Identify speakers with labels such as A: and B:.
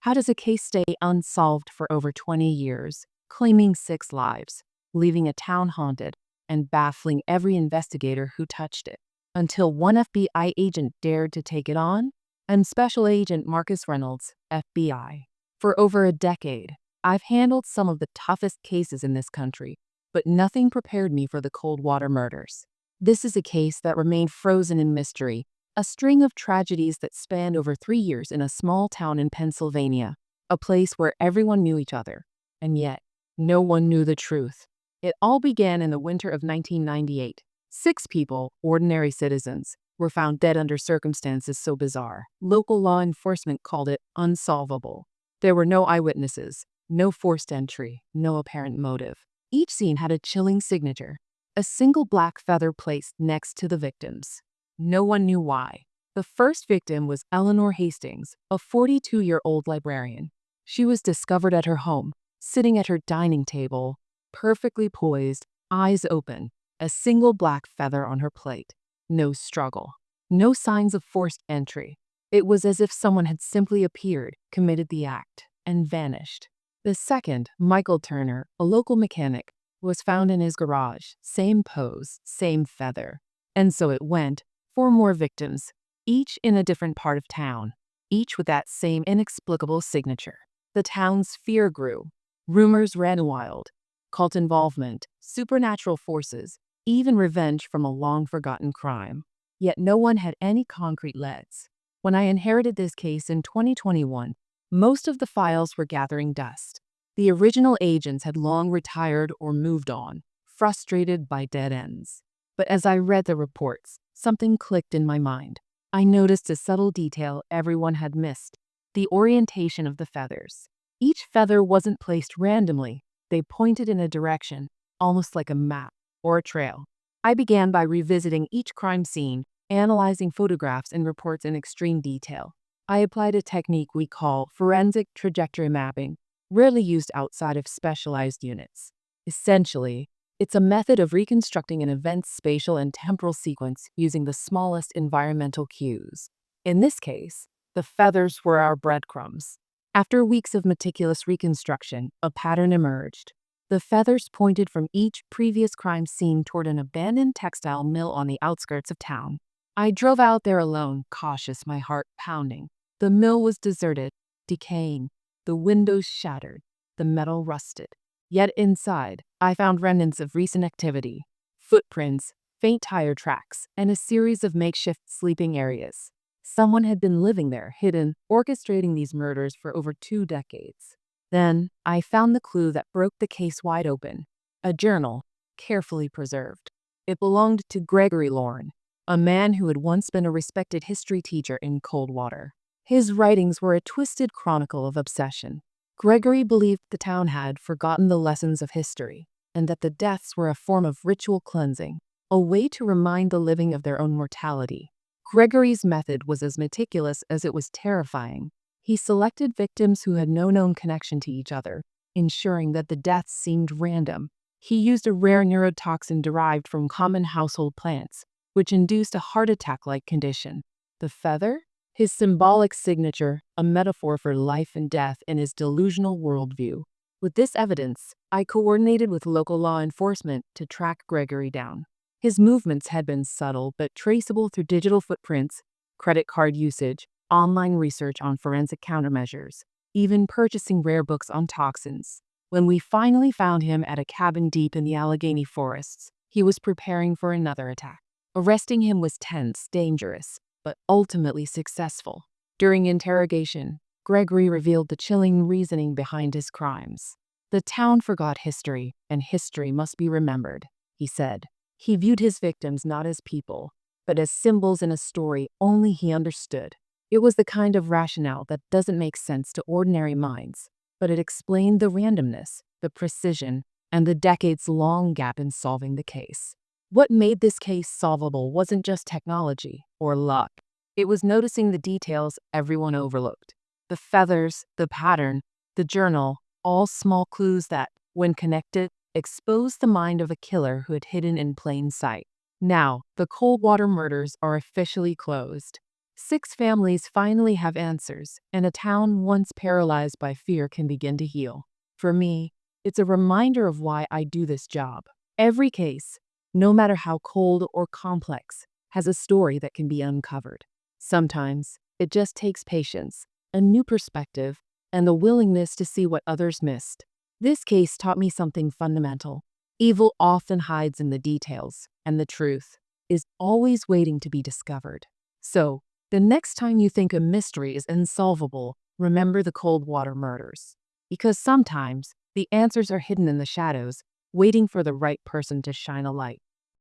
A: How does a case stay unsolved for over 20 years, claiming 6 lives, leaving a town haunted, and baffling every investigator who touched it? Until one FBI agent dared to take it on, and Special Agent Marcus Reynolds, FBI. For over a decade, I've handled some of the toughest cases in this country, but nothing prepared me for the Coldwater Murders. This is a case that remained frozen in mystery, a string of tragedies that spanned over 3 years in a small town in Pennsylvania, a place where everyone knew each other, and yet no one knew the truth. It all began in the winter of 1998. 6 people, ordinary citizens, were found dead under circumstances so bizarre, local law enforcement called it unsolvable. There were no eyewitnesses, no forced entry, no apparent motive. Each scene had a chilling signature, a single black feather placed next to the victims. No one knew why. The first victim was Eleanor Hastings, a 42-year-old librarian. She was discovered at her home, sitting at her dining table, perfectly poised, eyes open, a single black feather on her plate. No struggle. No signs of forced entry. It was as if someone had simply appeared, committed the act, and vanished. The second, Michael Turner, a local mechanic, was found in his garage, same pose, same feather. And so it went. 4 more victims, each in a different part of town, each with that same inexplicable signature. The town's fear grew. Rumors ran wild. Cult involvement, supernatural forces, even revenge from a long-forgotten crime. Yet no one had any concrete leads. When I inherited this case in 2021, most of the files were gathering dust. The original agents had long retired or moved on, frustrated by dead ends. But as I read the reports, something clicked in my mind. I noticed a subtle detail everyone had missed: the orientation of the feathers. Each feather wasn't placed randomly. They pointed in a direction, almost like a map or a trail. I began by revisiting each crime scene, analyzing photographs and reports in extreme detail. I applied a technique we call forensic trajectory mapping, rarely used outside of specialized units. Essentially, it's a method of reconstructing an event's spatial and temporal sequence using the smallest environmental cues. In this case, the feathers were our breadcrumbs. After weeks of meticulous reconstruction, a pattern emerged. The feathers pointed from each previous crime scene toward an abandoned textile mill on the outskirts of town. I drove out there alone, cautious, my heart pounding. The mill was deserted, decaying, the windows shattered, the metal rusted. Yet inside, I found remnants of recent activity: footprints, faint tire tracks, and a series of makeshift sleeping areas. Someone had been living there, hidden, orchestrating these murders for over 2 decades. Then, I found the clue that broke the case wide open: a journal, carefully preserved. It belonged to Gregory Lorne, a man who had once been a respected history teacher in Coldwater. His writings were a twisted chronicle of obsession. Gregory believed the town had forgotten the lessons of history, and that the deaths were a form of ritual cleansing, a way to remind the living of their own mortality. Gregory's method was as meticulous as it was terrifying. He selected victims who had no known connection to each other, ensuring that the deaths seemed random. He used a rare neurotoxin derived from common household plants, which induced a heart attack-like condition. The feather? His symbolic signature, a metaphor for life and death in his delusional worldview. With this evidence, I coordinated with local law enforcement to track Gregory down. His movements had been subtle but traceable through digital footprints, credit card usage, online research on forensic countermeasures, even purchasing rare books on toxins. When we finally found him at a cabin deep in the Allegheny forests, he was preparing for another attack. Arresting him was tense, dangerous, but ultimately successful. During interrogation, Gregory revealed the chilling reasoning behind his crimes. The town forgot history, and history must be remembered, he said. He viewed his victims not as people, but as symbols in a story only he understood. It was the kind of rationale that doesn't make sense to ordinary minds, but it explained the randomness, the precision, and the decades-long gap in solving the case. What made this case solvable wasn't just technology or luck. It was noticing the details everyone overlooked. The feathers, the pattern, the journal, all small clues that, when connected, exposed the mind of a killer who had hidden in plain sight. Now, the Coldwater Murders are officially closed. 6 families finally have answers, and a town once paralyzed by fear can begin to heal. For me, it's a reminder of why I do this job. Every case, no matter how cold or complex, has a story that can be uncovered. Sometimes, it just takes patience, a new perspective, and the willingness to see what others missed. This case taught me something fundamental. Evil often hides in the details, and the truth is always waiting to be discovered. So, the next time you think a mystery is unsolvable, remember the Coldwater Murders. Because sometimes, the answers are hidden in the shadows, waiting for the right person to shine a light.